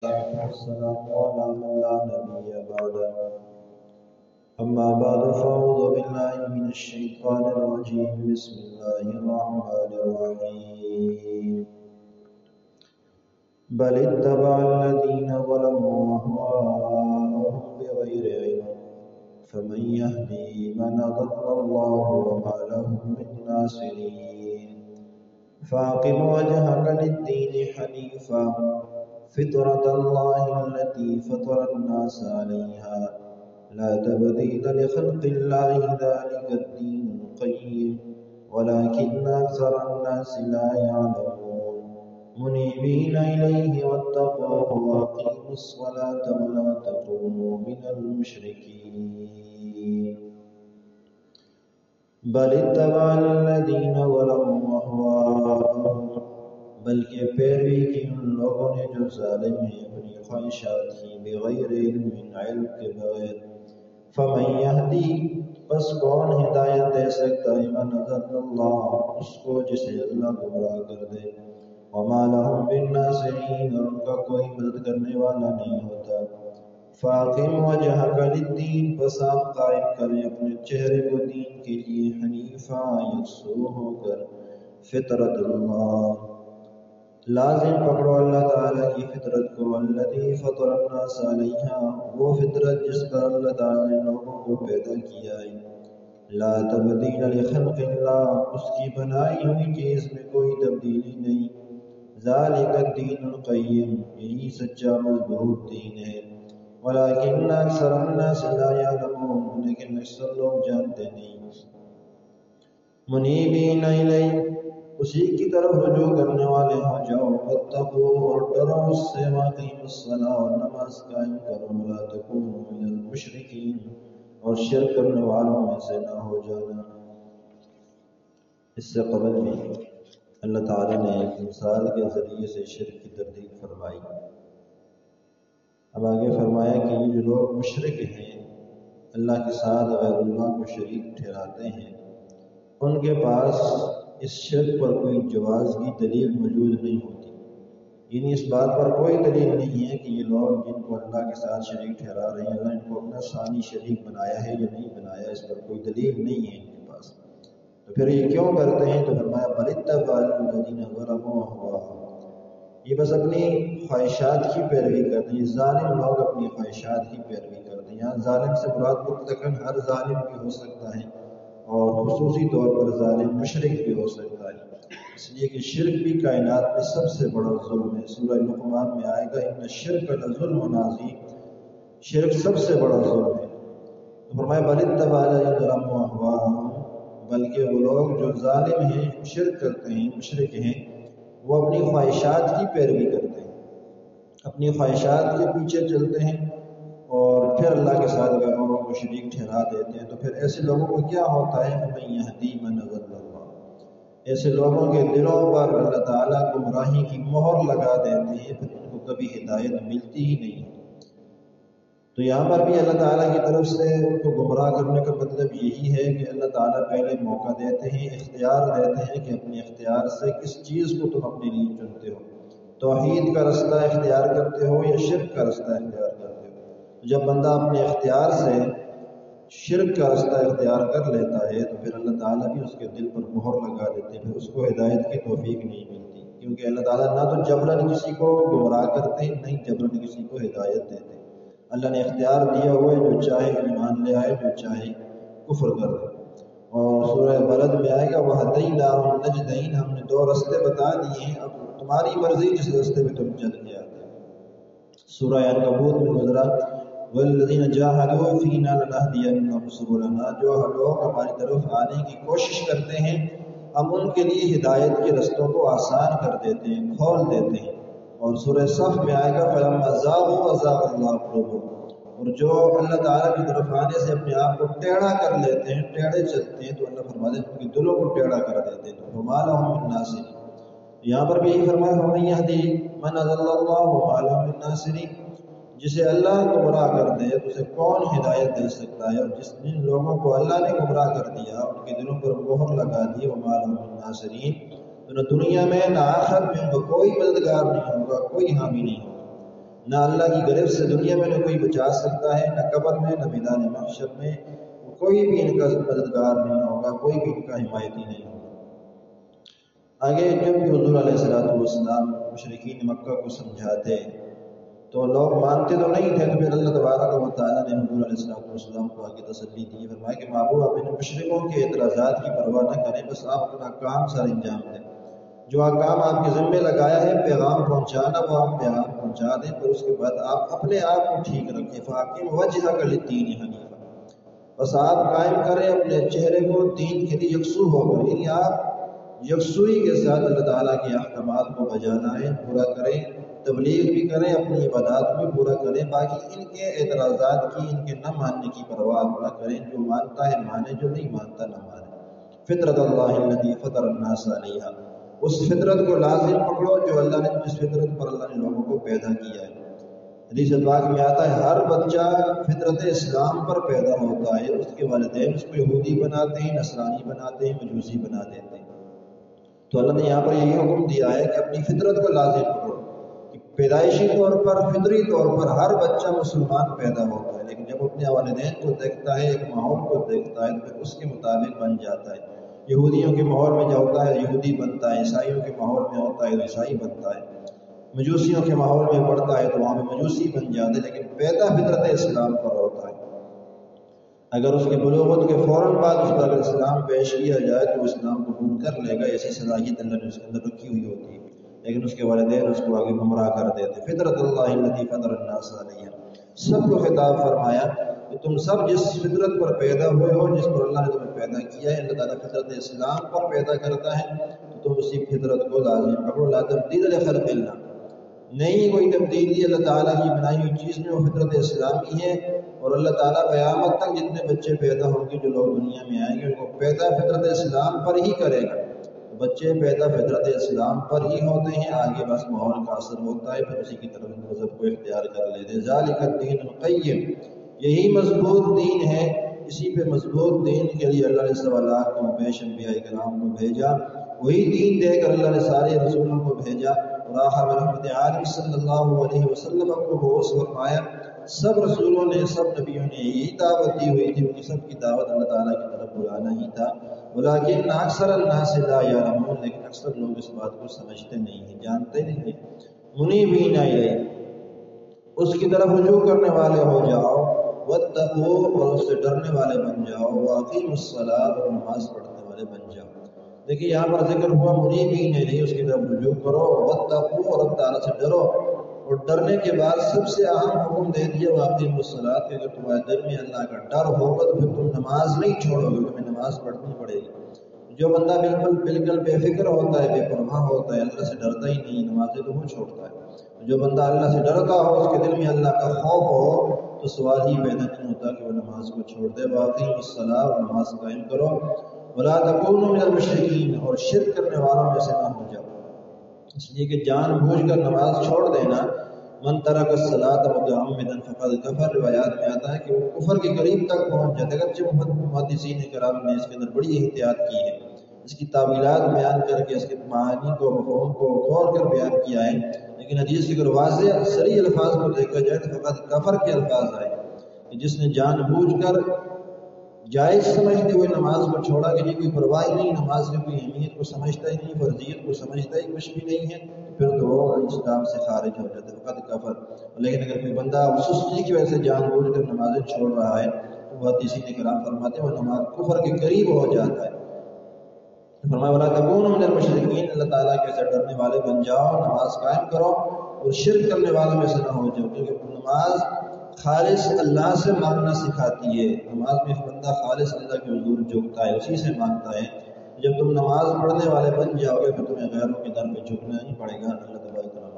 والسلام على من لا نبي بعده أما بعد فأعوذ بالله من الشيطان الرجيم بسم الله الرحمن الرحيم بل اتبع الذين ظلموا أهواءهم بغير علم فمن يهدي من أضل الله وما لهم من ناصرين فأقم وجهك للدين حنيفا فطرة الله التي فطر الناس عليها لا تبديل لخلق الله ذلك الدين القيم ولكن أكثر الناس لا يعلمون منيبين إليه واتقوه وأقيموا الصلاة ولا تكونوا من المشركين بل اتبع الذين ظلموا أهواءهم بلکہ پیروی کی ان لوگوں نے جو ظالم ہیں اپنی خواہشات کی بغیر علم کے بغیر فمن یہدی پس کون ہدایت دے سکتا ہے من اضل اللہ اس کو جسے اللہ گمراہ کر دے وما لهم من ناصرین اور ان کا کوئی مدد کرنے والا نہیں ہوتا فاقم وجہک للدین پس آپ قائم کریں اپنے چہرے کو دین کے لیے حنیفا یکسو ہو کر فطرت اللہ لازم پکڑو اللہ تعالیٰ کی فطرت کو الذی فطر الناس علیہا وہ فطرت جس پر اللہ تعالیٰ نے لوگوں کو پیدا کیا ہے لا تبدیل لخلق اللہ اس کی بنائی ہوئی چیز میں کوئی تبدیلی نہیں ذالک الدین القیم یہی سچا مضبوط دین ہے ولکن اکثر الناس لا یعلمون لیکن اکثر لوگ جانتے نہیں منیبین الیہ اسی کی طرف رجوع کرنے والے ہو جاؤ واتقوا اور ڈرو اس سے واقعیم الصلاۃ اور نماز قائم کرو ولا تکونوا من المشرکین اور شرک کرنے والوں میں سے نہ ہو جانا اس سے قبل بھی اللہ تعالیٰ نے ایک مثال کے ذریعے سے شرک کی تردید فرمائی اب آگے فرمایا کہ یہ جو لوگ مشرک ہیں اللہ کے ساتھ غیر اللہ کو شریک ٹھہراتے ہیں ان کے پاس اس شرک پر کوئی جواز کی دلیل موجود نہیں ہوتی یعنی اس بات پر کوئی دلیل نہیں ہے کہ یہ لوگ جن کو اللہ کے ساتھ شریک ٹھہرا رہے ہیں اللہ ان کو اپنا ثانی شریک بنایا ہے یا نہیں بنایا اس پر کوئی دلیل نہیں ہے ان کے پاس تو پھر یہ کیوں کرتے ہیں تو فرمایا بل اتبع الذین ظلموا اهواءهم یہ بس اپنی خواہشات کی پیروی کرتے ہیں ظالم لوگ اپنی خواہشات کی پیروی کرتے ہیں یہاں ظالم سے مراد مطلقاً ہر ظالم بھی ہو سکتا ہے اور خصوصی طور پر ظالم مشرک بھی ہو سکتا ہے اس لیے کہ شرک بھی کائنات میں سب سے بڑا ظلم ہے سورہ لقمان میں آئے گا ان الشرک لظلم عظیم شرک سب سے بڑا ظلم ہے تو فرمایا بل اتبع الذین ظلموا اهواءهم بلکہ وہ لوگ جو ظالم ہیں شرک کرتے ہیں مشرک ہیں وہ اپنی خواہشات کی پیروی کرتے ہیں اپنی خواہشات کے پیچھے چلتے ہیں اور پھر اللہ کے ساتھ غیروں کو شریک ٹھہرا دیتے ہیں تو پھر ایسے لوگوں کو کیا ہوتا ہے فمن یہدی من اضل اللہ ایسے لوگوں کے دلوں پر اللہ تعالیٰ گمراہی کی مہر لگا دیتے ہیں پھر ان کو کبھی ہدایت ملتی ہی نہیں تو یہاں پر بھی اللہ تعالیٰ کی طرف سے ان کو گمراہ کرنے کا مطلب یہی ہے کہ اللہ تعالیٰ پہلے موقع دیتے ہیں اختیار دیتے ہیں کہ اپنے اختیار سے کس چیز کو تم اپنے لیے چنتے ہو توحید کا رستہ اختیار کرتے ہو یا شرک کا رستہ اختیار کرتے ہو جب بندہ اپنے اختیار سے شرک کا رستہ اختیار کر لیتا ہے تو پھر اللہ تعالیٰ بھی اس کے دل پر مہر لگا دیتے ہیں پھر اس کو ہدایت کی توفیق نہیں ملتی کیونکہ اللہ تعالیٰ نہ تو جبراً کسی کو گمراہ کرتے ہیں نہ جبراً کسی کو ہدایت دیتے ہیں اللہ نے اختیار دیا ہوا ہے جو چاہے ایمان لے آئے جو چاہے کفر کر دے اور سورہ بلد میں آئے گا وَهَدَيْنَاهُ النَّجْدَيْنِ ہم نے دو رستے بتا دیے ہیں اب تمہاری مرضی جس رستے میں تم چل کے آتے ہیں سورہ عنکبوت میں گزرا والذین جاہدوا فینا لنہدینہم سبلنا جو لوگ ہماری طرف آنے کی کوشش کرتے ہیں ہم ان کے لیے ہدایت کے رستوں کو آسان کر دیتے ہیں کھول دیتے ہیں اور سورہ صف میں آئے گا فلما زاغوا ازاغ اللہ قلوبہم اور جو اللہ تعالیٰ کی طرف آنے سے اپنے آپ کو ٹیڑھا کر لیتے ہیں ٹیڑھے چلتے ہیں تو اللہ فرماتے ہیں ان کے دلوں کو ٹیڑھا کر دیتے ہیں وما لهم من ناصرین یہاں پر بھی یہی فرمایا ومن یہدی من اضل اللہ وما لهم من ناصرین جسے اللہ گمراہ کر دے تو اسے کون ہدایت دے سکتا ہے اور جن لوگوں کو اللہ نے گمراہ کر دیا ان کے دلوں پر مہر لگا دی وما لهم من ناصرین تو نہ دنیا میں نہ آخرت میں ان کو کوئی مددگار نہیں ہوگا کوئی حامی نہیں ہوگا نہ اللہ کی گرفت سے دنیا میں نہ کوئی بچا سکتا ہے، نہ قبر میں نہ میدان محشر میں کوئی بھی ان کا مددگار نہیں ہوگا، کوئی بھی ان کا حمایتی نہیں ہوگا۔ آگے جب بھی حضور علیہ السلام مشرکین مکہ کو سمجھاتے تو لوگ مانتے تو نہیں تھے، تو پھر اللہ تبارک و تعالیٰ نے حضور علیہ السلام کو آگے تسلی دی، فرمایا کہ محبوب آپ ان مشرکوں کے اعتراضات کی پرواہ نہ کریں، بس آپ اپنا کام سر انجام دیں، جو کام آپ کے ذمے لگایا ہے پیغام پہنچانا، وہ آپ پیغام پہنچا دیں، پھر اس کے بعد آپ اپنے آپ کو ٹھیک رکھیں، فاقم وجہک للدین حنیفا، بس آپ قائم کریں اپنے چہرے کو دین کے لیے یکسو ہو کر، یعنی آپ یکسوئی کے ساتھ اللہ تعالیٰ کے احکامات کو بجا لائیں، پورا کریں، تبلیغ بھی کریں، اپنی عبادات بھی پورا کریں، باقی ان کے اعتراضات کی، ان کے نہ ماننے کی پرواہ نہ کریں، جو مانتا ہے مانے، جو نہیں مانتا نہ مانے۔ فطرت اللہ التی فطر الناس علیہا، اس فطرت کو لازم پکڑو جو اللہ نے، جس فطرت پر اللہ نے لوگوں کو پیدا کیا ہے۔ حدیث پاک میں آتا ہے ہر بچہ فطرت اسلام پر پیدا ہوتا ہے، اس کے والدین اس کو یہودی بناتے ہیں، نصرانی بناتے ہیں، مجوسی بنا دیتے ہیں، تو اللہ نے یہاں پر یہی حکم دیا ہے کہ اپنی فطرت کو لازم پکڑو، کہ پیدائشی طور پر، فطری طور پر ہر بچہ مسلمان پیدا ہوتا ہے، لیکن جب اپنے والدین کو دیکھتا ہے، ایک ماحول کو دیکھتا ہے، تو پھر اس کے مطابق بن جاتا ہے۔ یہودیوں کے ماحول میں جو ہوتا ہے یہودی بنتا ہے، عیسائیوں کے ماحول میں ہوتا ہے تو عیسائی بنتا ہے، مجوسیوں کے ماحول میں پڑتا ہے تو وہاں پہ مجوسی بن جاتے ہیں، لیکن پیدا فطرت اسلام پر ہوتا ہے۔ اگر اس کی بلوغت کے فوراً بعد اس پر اگر اسلام پیش کیا جائے تو اسلام قبول کر لے گا، ایسی صلاحیت اللہ نے اس کے اندر رکھی ہوئی ہوتی ہے، لیکن اس کے والدین اس کو آگے گمراہ کر دیتے۔ فطرت اللہ التی فطر الناس علیہا، سب کو خطاب فرمایا کہ تم سب جس فطرت پر پیدا ہوئے ہو، جس پر اللہ نے تمہیں پیدا کیا ہے، اللہ تعالیٰ فطرت اسلام پر پیدا کرتا ہے، تو تم اسی فطرت کو لازم پکڑو۔ لا تبدیل لخلق اللہ، نہیں کوئی تبدیلی اللہ تعالیٰ کی بنائی ہوئی چیز میں، وہ فطرت اسلام کی ہے، اور اللہ تعالیٰ قیامت تک جتنے بچے پیدا ہوں گے، جو لوگ دنیا میں آئیں گے، ان کو پیدا فطرت اسلام پر ہی کرے گا۔ بچے پیدا فطرت اسلام پر ہی ہوتے ہیں، آگے بس ماحول کا اثر ہوتا ہے، پھر اسی کی طرف مذہب کو اختیار کر لیتے ہیں۔ ذالک الدین القیم، یہی مضبوط دین ہے، اسی پہ مضبوط دین کے لیے اللہ نے سوالات کو پیش انبیاء کرام کو بھیجا، وہی دین دے کر اللہ نے سارے رسولوں کو بھیجا، اور آخر رحمت عالم صلی اللہ علیہ وسلم کو بہت فرمایا۔ سب رسولوں نے، سب نبیوں نے یہی دعوت دی ہوئی تھی، ان کی سب کی دعوت اللہ تعالیٰ کی طرف بلانا ہی تھا، ولیکن اکثر الناس لا یعلمون، لیکن اکثر لوگ اس بات کو سمجھتے نہیں ہیں، جانتے نہیں ہیں۔ منیبین الیہ، اس کی طرف رجوع کرنے والے ہو جاؤ، واتقوا، اور اس سے ڈرنے والے بن جاؤ، واقیموا الصلاۃ، اور نماز پڑھنے والے بن جاؤ۔ دیکھیے یہاں پر ذکر ہوا منیبین الیہ، اس کی طرف رجوع کرو، واتقوا، اور اللہ تعالیٰ سے ڈرو، اور ڈرنے کے بعد سب سے اہم حکم دے دیا واقعی الصلاۃ، کہ اگر تمہارے دل میں اللہ کا ڈر ہوگا تو پھر تم نماز نہیں چھوڑو گے، تمہیں نماز پڑھنی پڑے گی۔ جو بندہ بالکل بے فکر ہوتا ہے، بے پرواہ ہوتا ہے، اللہ سے ڈرتا ہی نہیں، نمازیں تو وہ چھوڑتا ہے۔ جو بندہ اللہ سے ڈرتا ہو، اس کے دل میں اللہ کا خوف ہو، تو سوال ہی پیدا نہیں ہوتا کہ وہ نماز کو چھوڑ دے۔ واقعی الصلاۃ، اور نماز قائم کرو، ولا تکونوا من المشرکین، اور شرک کرنے والوں میں سے نہ ہو جاؤ، اس لیے کہ جان بوجھ کر نماز چھوڑ دینا، من ترک الصلاۃ متعمدا فقد کفر، روایات میں آتا ہے کہ وہ کفر کے قریب تک پہنچ جاتا ہے۔ اگرچہ محدثین کرام نے اس کے اندر بڑی احتیاط کی ہے، اس کی تعویلات بیان کر کے، اس کے معانی کو، مفہوم کو کھول کر بیان کیا ہے، لیکن حدیث کے اگر واضح صریح الفاظ کو دیکھا جائے تو فقط کفر کے الفاظ آئے کہ جس نے جان بوجھ کر جائز سمجھتے ہوئے نماز کو چھوڑا، کہ جی کوئی پرواہ ہی نہیں، نماز کی کوئی اہمیت کو سمجھتا ہی نہیں، فرضیت کو سمجھتا ہی کچھ بھی نہیں ہے، پھر تو وہ اسلام سے خارج ہو جاتا ہے، فقط کفر۔ لیکن اگر کوئی بندہ سستی کی وجہ سے جان بوجھ کر نمازیں چھوڑ رہا ہے تو محدثین کرام فرماتے ہیں وہ نماز کفر کے قریب ہو جاتا ہے۔ فرمایا ولا تکونوا من المشرکین، اللہ تعالیٰ کے سے ڈرنے والے بن جاؤ، نماز قائم کرو، اور شرک کرنے والوں میں سے نہ ہو جاؤ، کیونکہ نماز خالص اللہ سے مانگنا سکھاتی ہے۔ نماز میں بندہ خالص اللہ کے حضور جھکتا ہے، اسی سے مانگتا ہے۔ جب تم نماز پڑھنے والے بن جاؤ گے پھر تمہیں غیروں کے در پہ جھکنا نہیں پڑے گا۔ اللہ تعالیٰ